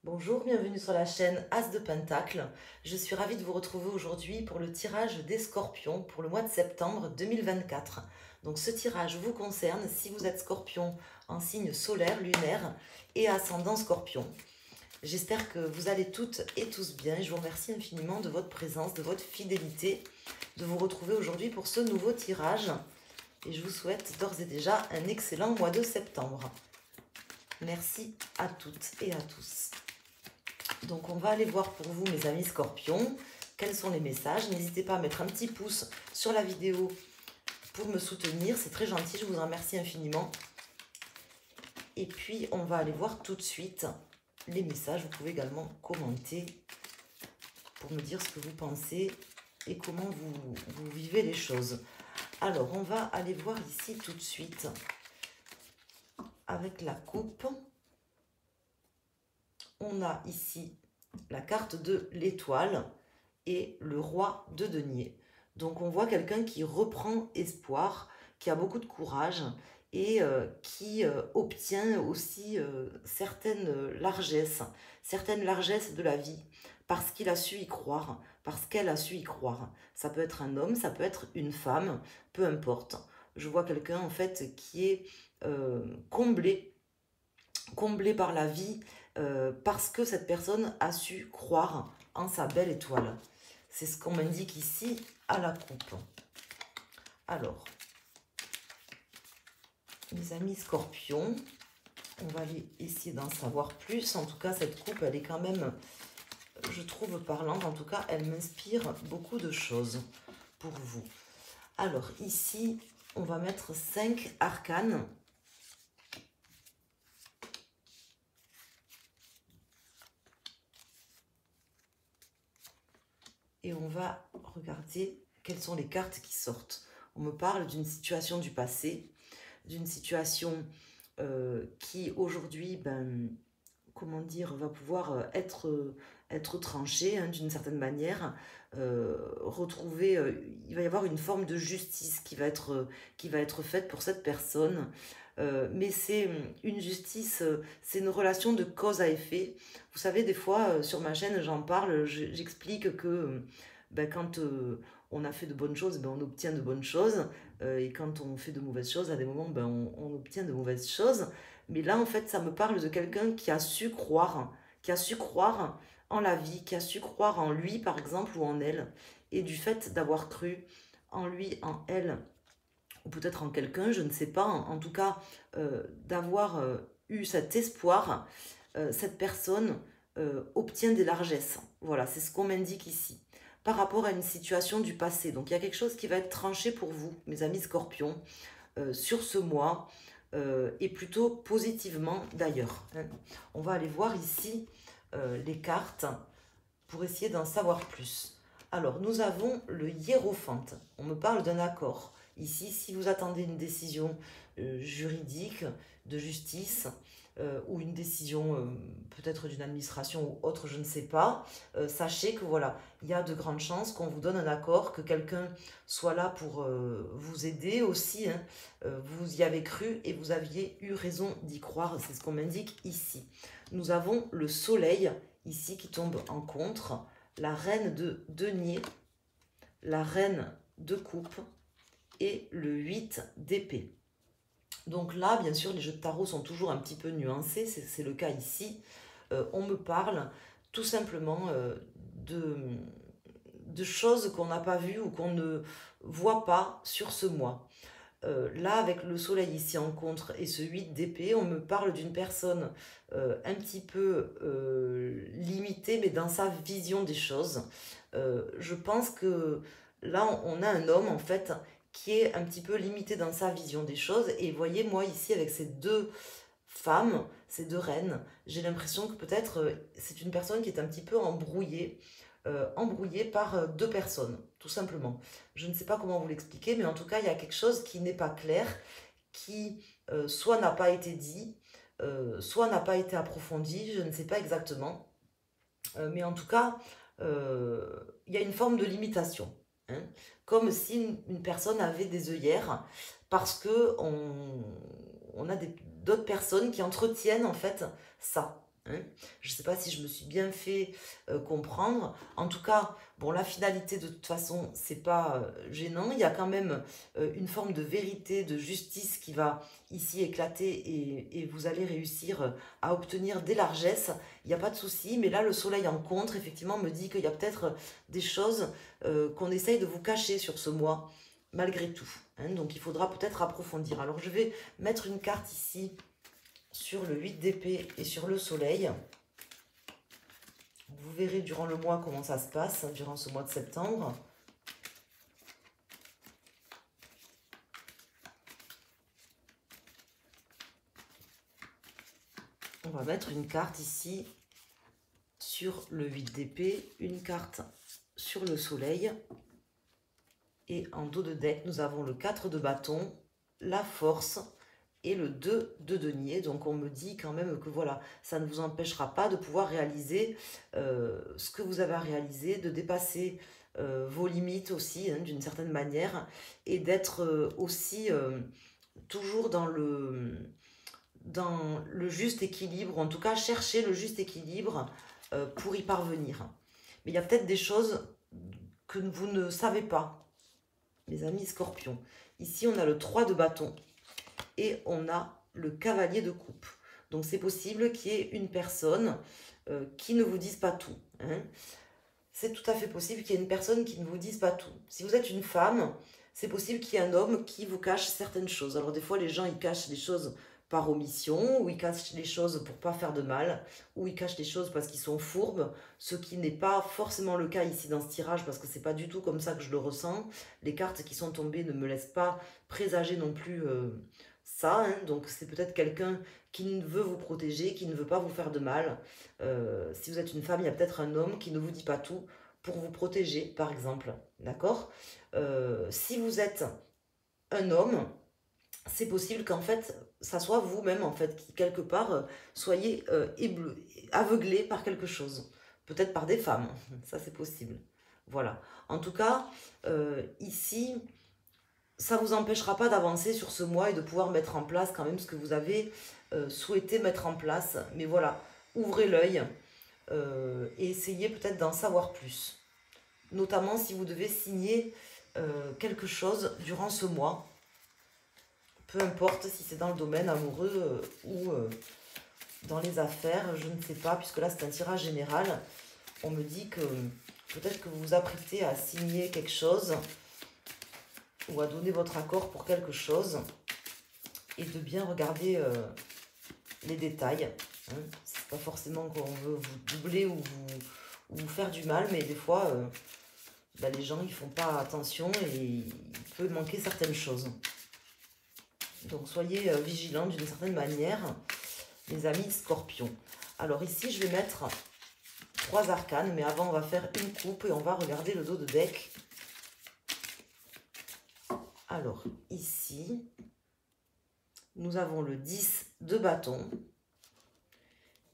Bonjour, bienvenue sur la chaîne As de Pentacle. Je suis ravie de vous retrouver aujourd'hui pour le tirage des Scorpions pour le mois de septembre 2024. Donc ce tirage vous concerne si vous êtes Scorpion en signe solaire, lunaire et ascendant Scorpion. J'espère que vous allez toutes et tous bien et je vous remercie infiniment de votre présence, de votre fidélité, de vous retrouver aujourd'hui pour ce nouveau tirage. Et je vous souhaite d'ores et déjà un excellent mois de septembre. Merci à toutes et à tous. Donc on va aller voir pour vous mes amis Scorpions, quels sont les messages. N'hésitez pas à mettre un petit pouce sur la vidéo pour me soutenir, c'est très gentil, je vous en remercie infiniment. Et puis on va aller voir tout de suite les messages. Vous pouvez également commenter pour me dire ce que vous pensez et comment vous vivez les choses. Alors on va aller voir ici tout de suite avec la coupe. On a ici la carte de l'étoile et le roi de denier. Donc on voit quelqu'un qui reprend espoir, qui a beaucoup de courage et qui obtient aussi certaines largesses de la vie parce qu'il a su y croire, parce qu'elle a su y croire. Ça peut être un homme, ça peut être une femme, peu importe. Je vois quelqu'un en fait qui est comblé par la vie, parce que cette personne a su croire en sa belle étoile. C'est ce qu'on m'indique ici à la coupe. Alors, mes amis Scorpions, on va aller essayer d'en savoir plus. En tout cas, cette coupe, elle est quand même, je trouve, parlante. En tout cas, elle m'inspire beaucoup de choses pour vous. Alors, ici, on va mettre 5 arcanes. Et on va regarder quelles sont les cartes qui sortent. On me parle d'une situation du passé, d'une situation qui aujourd'hui, comment dire, va pouvoir être tranchée hein, d'une certaine manière, retrouver, il va y avoir une forme de justice qui va être faite pour cette personne. Mais c'est une justice, c'est une relation de cause à effet. Vous savez, des fois, sur ma chaîne, j'en parle, j'explique que quand on a fait de bonnes choses, on obtient de bonnes choses. Et quand on fait de mauvaises choses, à des moments, on obtient de mauvaises choses. Mais là, en fait, ça me parle de quelqu'un qui a su croire en la vie, qui a su croire en lui, par exemple, ou en elle. Et du fait d'avoir cru en lui, en elle, ou peut-être en quelqu'un, je ne sais pas, en tout cas, d'avoir eu cet espoir, cette personne obtient des largesses. Voilà, c'est ce qu'on m'indique ici, par rapport à une situation du passé. Donc il y a quelque chose qui va être tranché pour vous, mes amis Scorpions, sur ce mois, et plutôt positivement d'ailleurs. Hein. On va aller voir ici les cartes pour essayer d'en savoir plus. Alors, nous avons le hiérophante. On me parle d'un accord. Ici, si vous attendez une décision juridique, de justice, ou une décision peut-être d'une administration ou autre, je ne sais pas, sachez que voilà, il y a de grandes chances qu'on vous donne un accord, que quelqu'un soit là pour vous aider aussi. Hein. Vous y avez cru et vous aviez eu raison d'y croire, c'est ce qu'on m'indique ici. Nous avons le soleil ici qui tombe en contre, la reine de denier, la reine de coupe et le 8 d'épée. Donc là, bien sûr, les jeux de tarot sont toujours un petit peu nuancés, c'est le cas ici. On me parle tout simplement de choses qu'on n'a pas vues ou qu'on ne voit pas sur ce mois. Là, avec le soleil ici en contre et ce 8 d'épée, on me parle d'une personne un petit peu limitée, mais dans sa vision des choses. Je pense que là, on a un homme, en fait, qui est un petit peu limité dans sa vision des choses. Et voyez, moi, ici, avec ces deux femmes, ces deux reines, j'ai l'impression que peut-être c'est une personne qui est un petit peu embrouillée par deux personnes, tout simplement. Je ne sais pas comment vous l'expliquer, mais en tout cas, il y a quelque chose qui n'est pas clair, qui soit n'a pas été dit, soit n'a pas été approfondi, je ne sais pas exactement. Mais en tout cas, il y a une forme de limitation. Hein, comme si une personne avait des œillères, parce que on a d'autres personnes qui entretiennent en fait ça. hein. Je ne sais pas si je me suis bien fait comprendre. En tout cas, bon, la finalité, de toute façon, c'est pas gênant. Il y a quand même une forme de vérité, de justice qui va ici éclater et vous allez réussir à obtenir des largesses. Il n'y a pas de souci, mais là, le soleil en contre, effectivement, me dit qu'il y a peut-être des choses qu'on essaye de vous cacher sur ce mois, malgré tout, hein. Donc, il faudra peut-être approfondir. Alors, je vais mettre une carte ici sur le 8 d'épée et sur le soleil. Vous verrez durant le mois comment ça se passe, durant ce mois de septembre. On va mettre une carte ici sur le 8 d'épée, une carte sur le soleil. Et en dos de deck, nous avons le 4 de bâton, la force et le 2 de denier. Donc on me dit quand même que voilà, ça ne vous empêchera pas de pouvoir réaliser ce que vous avez à réaliser, de dépasser vos limites aussi, hein, d'une certaine manière, et d'être aussi toujours dans le juste équilibre, ou en tout cas chercher le juste équilibre pour y parvenir. Mais il y a peut-être des choses que vous ne savez pas, mes amis scorpions. Ici, on a le 3 de bâton et on a le cavalier de coupe. Donc, c'est possible qu'il y ait une personne qui ne vous dise pas tout, hein. C'est tout à fait possible qu'il y ait une personne qui ne vous dise pas tout. Si vous êtes une femme, c'est possible qu'il y ait un homme qui vous cache certaines choses. Alors, des fois, les gens, ils cachent des choses par omission, ou ils cachent les choses pour pas faire de mal, ou ils cachent les choses parce qu'ils sont fourbes, ce qui n'est pas forcément le cas ici dans ce tirage, parce que c'est pas du tout comme ça que je le ressens. Les cartes qui sont tombées ne me laissent pas présager non plus ça, hein. Donc c'est peut-être quelqu'un qui ne veut vous protéger, qui ne veut pas vous faire de mal. Si vous êtes une femme, il y a peut-être un homme qui ne vous dit pas tout pour vous protéger, par exemple, d'accord. Si vous êtes un homme, c'est possible qu'en fait, ça soit vous-même, en fait, qui quelque part soyez aveuglé par quelque chose. Peut-être par des femmes, ça c'est possible. Voilà. En tout cas, ici, ça ne vous empêchera pas d'avancer sur ce mois et de pouvoir mettre en place quand même ce que vous avez souhaité mettre en place. Mais voilà, ouvrez l'œil et essayez peut-être d'en savoir plus. Notamment si vous devez signer quelque chose durant ce mois. Peu importe si c'est dans le domaine amoureux ou dans les affaires, je ne sais pas, puisque là c'est un tirage général. On me dit que peut-être que vous vous apprêtez à signer quelque chose ou à donner votre accord pour quelque chose et de bien regarder les détails, hein. C'est pas forcément qu'on veut vous doubler ou vous faire du mal, mais des fois, les gens ils font pas attention et il peut manquer certaines choses. Donc soyez vigilants d'une certaine manière, les amis scorpions. Alors ici, je vais mettre 3 arcanes, mais avant, on va faire une coupe et on va regarder le dos de deck. Alors ici, nous avons le 10 de bâton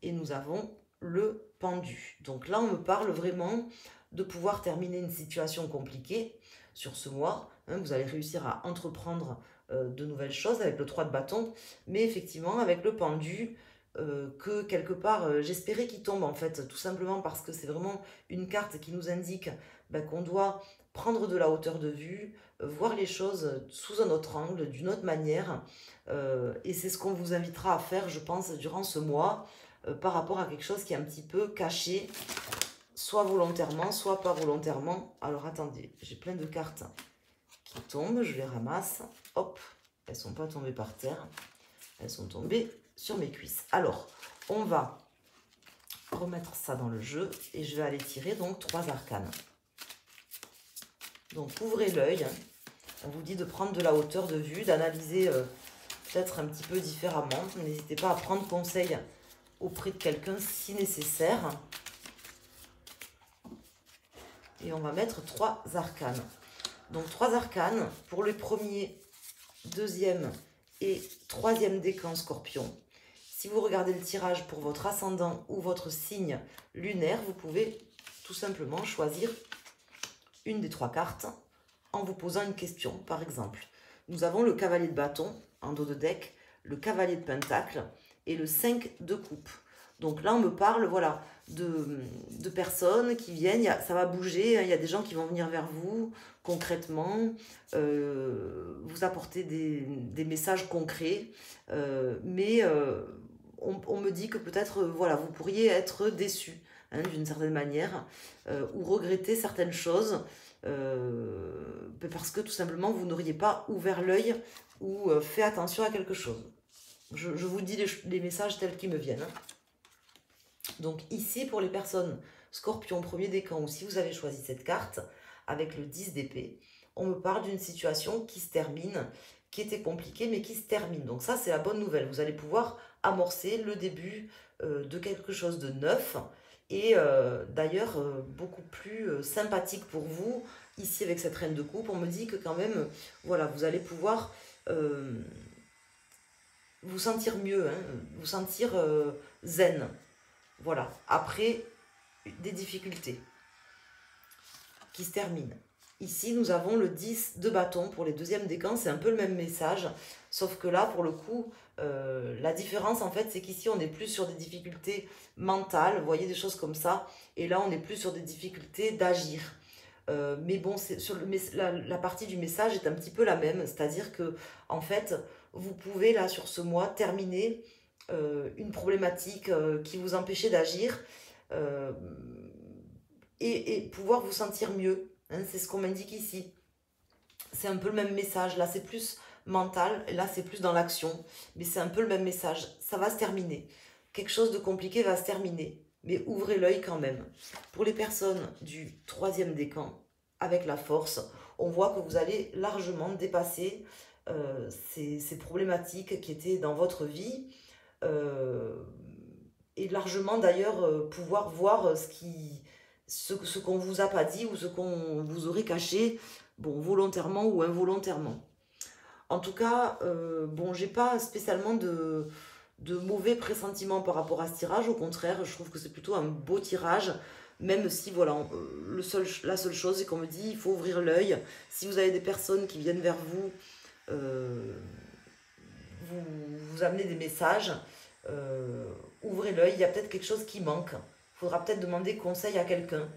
et nous avons le pendu. Donc là, on me parle vraiment de pouvoir terminer une situation compliquée sur ce mois, hein. Vous allez réussir à entreprendre de nouvelles choses avec le 3 de bâton, mais effectivement avec le pendu, que quelque part j'espérais qu'il tombe en fait, tout simplement parce que c'est vraiment une carte qui nous indique qu'on doit prendre de la hauteur de vue, voir les choses sous un autre angle, d'une autre manière, et c'est ce qu'on vous invitera à faire, je pense, durant ce mois, par rapport à quelque chose qui est un petit peu caché, soit volontairement, soit pas volontairement. Alors attendez, j'ai plein de cartes qui tombent, je les ramasse, hop, elles sont pas tombées par terre, elles sont tombées sur mes cuisses. Alors, on va remettre ça dans le jeu et je vais aller tirer donc 3 arcanes. Donc ouvrez l'œil, on vous dit de prendre de la hauteur de vue, d'analyser peut-être un petit peu différemment. N'hésitez pas à prendre conseil auprès de quelqu'un si nécessaire. Et on va mettre 3 arcanes. Donc 3 arcanes pour le premier, deuxième et troisième décan scorpion. Si vous regardez le tirage pour votre ascendant ou votre signe lunaire, vous pouvez tout simplement choisir une des 3 cartes en vous posant une question. Par exemple, nous avons le cavalier de bâton en dos de deck, le cavalier de pentacle et le 5 de coupe. Donc là, on me parle, voilà, de personnes qui viennent, ça va bouger, hein, il y a des gens qui vont venir vers vous concrètement, vous apporter des messages concrets, mais on me dit que peut-être, voilà, vous pourriez être déçu, hein, d'une certaine manière, ou regretter certaines choses, parce que tout simplement, vous n'auriez pas ouvert l'œil ou fait attention à quelque chose. Je vous dis les messages tels qu'ils me viennent, hein. Donc ici, pour les personnes Scorpion, premier décan, ou si vous avez choisi cette carte, avec le 10 d'épée, on me parle d'une situation qui se termine, qui était compliquée, mais qui se termine. Donc ça, c'est la bonne nouvelle. Vous allez pouvoir amorcer le début de quelque chose de neuf, et d'ailleurs beaucoup plus sympathique pour vous. Ici, avec cette reine de coupe, on me dit que quand même, voilà, vous allez pouvoir vous sentir mieux, hein, vous sentir zen. Voilà, après des difficultés qui se terminent. Ici, nous avons le 10 de bâton pour les deuxièmes décans, c'est un peu le même message, sauf que là, pour le coup, la différence, en fait, c'est qu'ici, on est plus sur des difficultés mentales, vous voyez, des choses comme ça, et là, on est plus sur des difficultés d'agir. Mais bon, la partie du message est un petit peu la même, c'est-à-dire que, en fait, vous pouvez, là, sur ce mois, terminer une problématique qui vous empêchait d'agir, et pouvoir vous sentir mieux, hein, c'est ce qu'on m'indique ici. C'est un peu le même message, là c'est plus mental, et là c'est plus dans l'action, mais c'est un peu le même message, ça va se terminer. Quelque chose de compliqué va se terminer, mais ouvrez l'œil quand même. Pour les personnes du troisième décan, avec la force, on voit que vous allez largement dépasser ces problématiques qui étaient dans votre vie, et largement d'ailleurs pouvoir voir ce qu'on vous a pas dit ou ce qu'on vous aurait caché, bon, volontairement ou involontairement. En tout cas, bon, j'ai pas spécialement de mauvais pressentiments par rapport à ce tirage. Au contraire, je trouve que c'est plutôt un beau tirage, même si, voilà, la seule chose, c'est qu'on me dit, il faut ouvrir l'œil. Si vous avez des personnes qui viennent vers vous, vous amenez des messages, ouvrez l'œil, il y a peut-être quelque chose qui manque. Il faudra peut-être demander conseil à quelqu'un,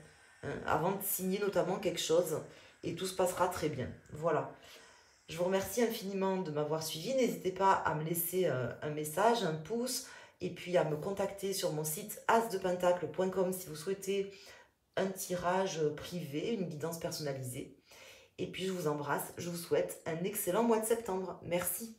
hein, avant de signer notamment quelque chose, et tout se passera très bien. Voilà. Je vous remercie infiniment de m'avoir suivi. N'hésitez pas à me laisser un message, un pouce, et puis à me contacter sur mon site asdepentacle.com si vous souhaitez un tirage privé, une guidance personnalisée. Et puis je vous embrasse, je vous souhaite un excellent mois de septembre. Merci.